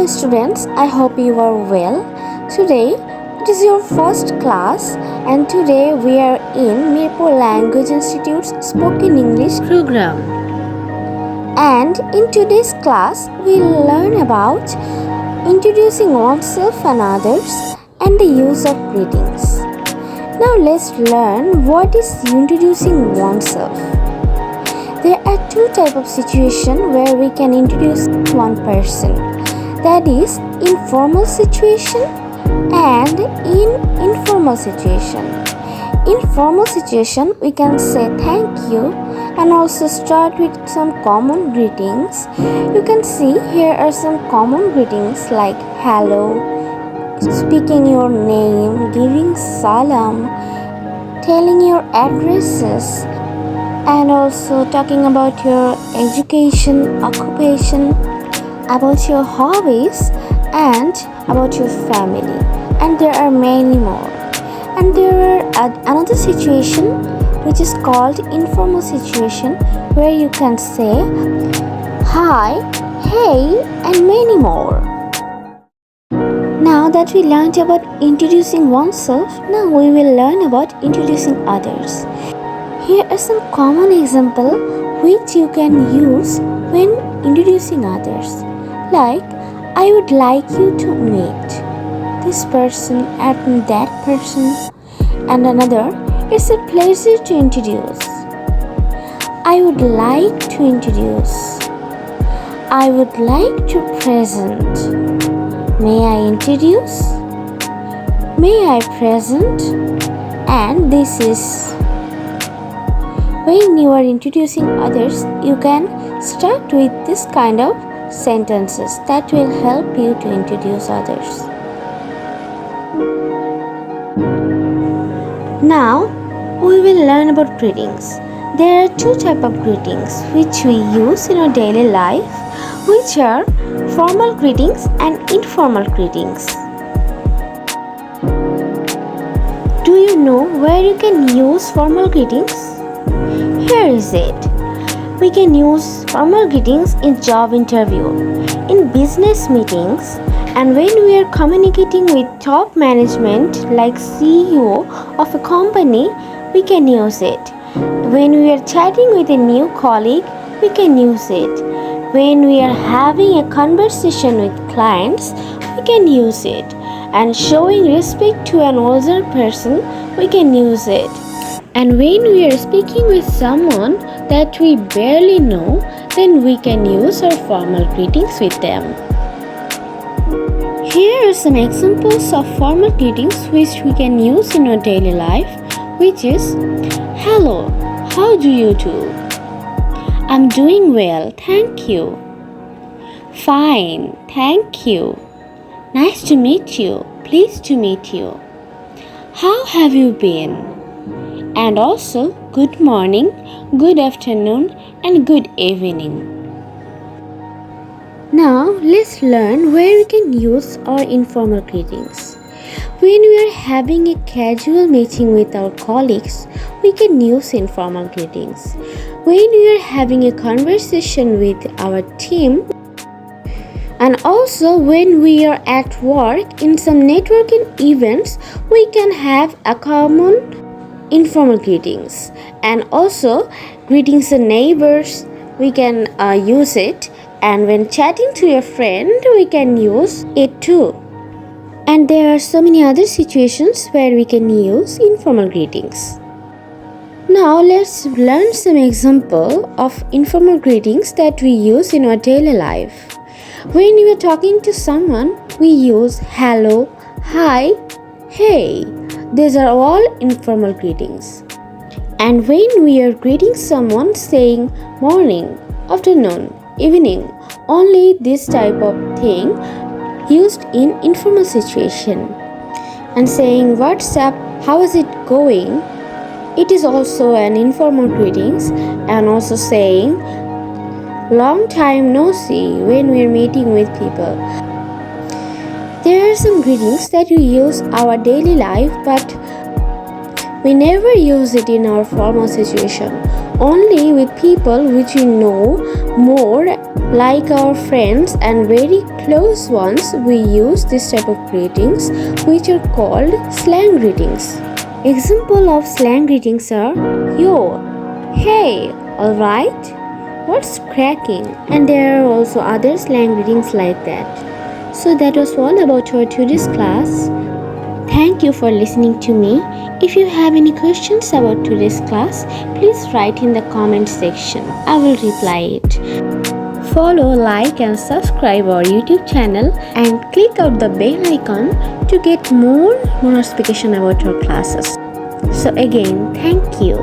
morning, students. I hope you are well. Today it is your first class, and today we are in Mirpur Language Institute's Spoken English program. And in today's class, we'll learn about introducing oneself and others and the use of greetings. Now let's learn what is introducing oneself. There are two types of situations where we can introduce one person. That is informal situation and in informal situation. In formal situation, we can say thank you and also start with some common greetings. You can see here are some common greetings like hello, speaking your name, giving salam, telling your addresses, and also talking about your education, occupation, about your hobbies, and about your family. And there are many more. And there are another situation which is called informal situation, where you can say hi, hey, and many more. Now that we learned about introducing oneself, now we will learn about introducing others. Here are some common examples which you can use when introducing others. Like, I would like you to meet this person and that person. And another, it's a pleasure to introduce. I would like to introduce. I would like to present. May I introduce? May I present? And this is when you are introducing others, you can start with this kind of sentences that will help you to introduce others. Now, we will learn about greetings. There are two types of greetings which we use in our daily life, which are formal greetings and informal greetings. Do you know where you can use formal greetings? Here is it. We can use formal greetings in job interview, in business meetings, and when we are communicating with top management like CEO of a company, we can use it. When we are chatting with a new colleague, we can use it. When we are having a conversation with clients, we can use it. And showing respect to an older person, we can use it. And when we are speaking with someone that we barely know, then we can use our formal greetings with them. Here are some examples of formal greetings which we can use in our daily life, which is hello, how do you do? I'm doing well, thank you. Fine, thank you. Nice to meet you, pleased to meet you. How have you been? And also, good morning, good afternoon, and good evening. Now, let's learn where we can use our informal greetings. When we are having a casual meeting with our colleagues, we can use informal greetings. When we are having a conversation with our team, and also when we are at work in some networking events, we can have a common informal greetings. And also greetings to neighbors, we can use it. And when chatting to your friend, we can use it too. And there are so many other situations where we can use informal greetings. Now let's learn some example of informal greetings that we use in our daily life. When we are talking to someone, we use hello, hi, hey. These are all informal greetings. And when we are greeting someone, saying morning, afternoon, evening, only this type of thing used in informal situation. And saying what's up, how is it going? It is also an informal greetings. And also saying long time no see when we are meeting with people. There are some greetings that we use our daily life, but we never use it in our formal situation. Only with people which we know more, like our friends and very close ones, we use this type of greetings, which are called slang greetings. Example of slang greetings are yo, hey, alright, what's cracking, and there are also other slang greetings like that. So that was all about our today's class. Thank you for listening to me. If you have any questions about today's class, please write in the comment section. I will reply it. Follow, like and subscribe our YouTube channel and click out the bell icon to get more notification about our classes. So again, thank you.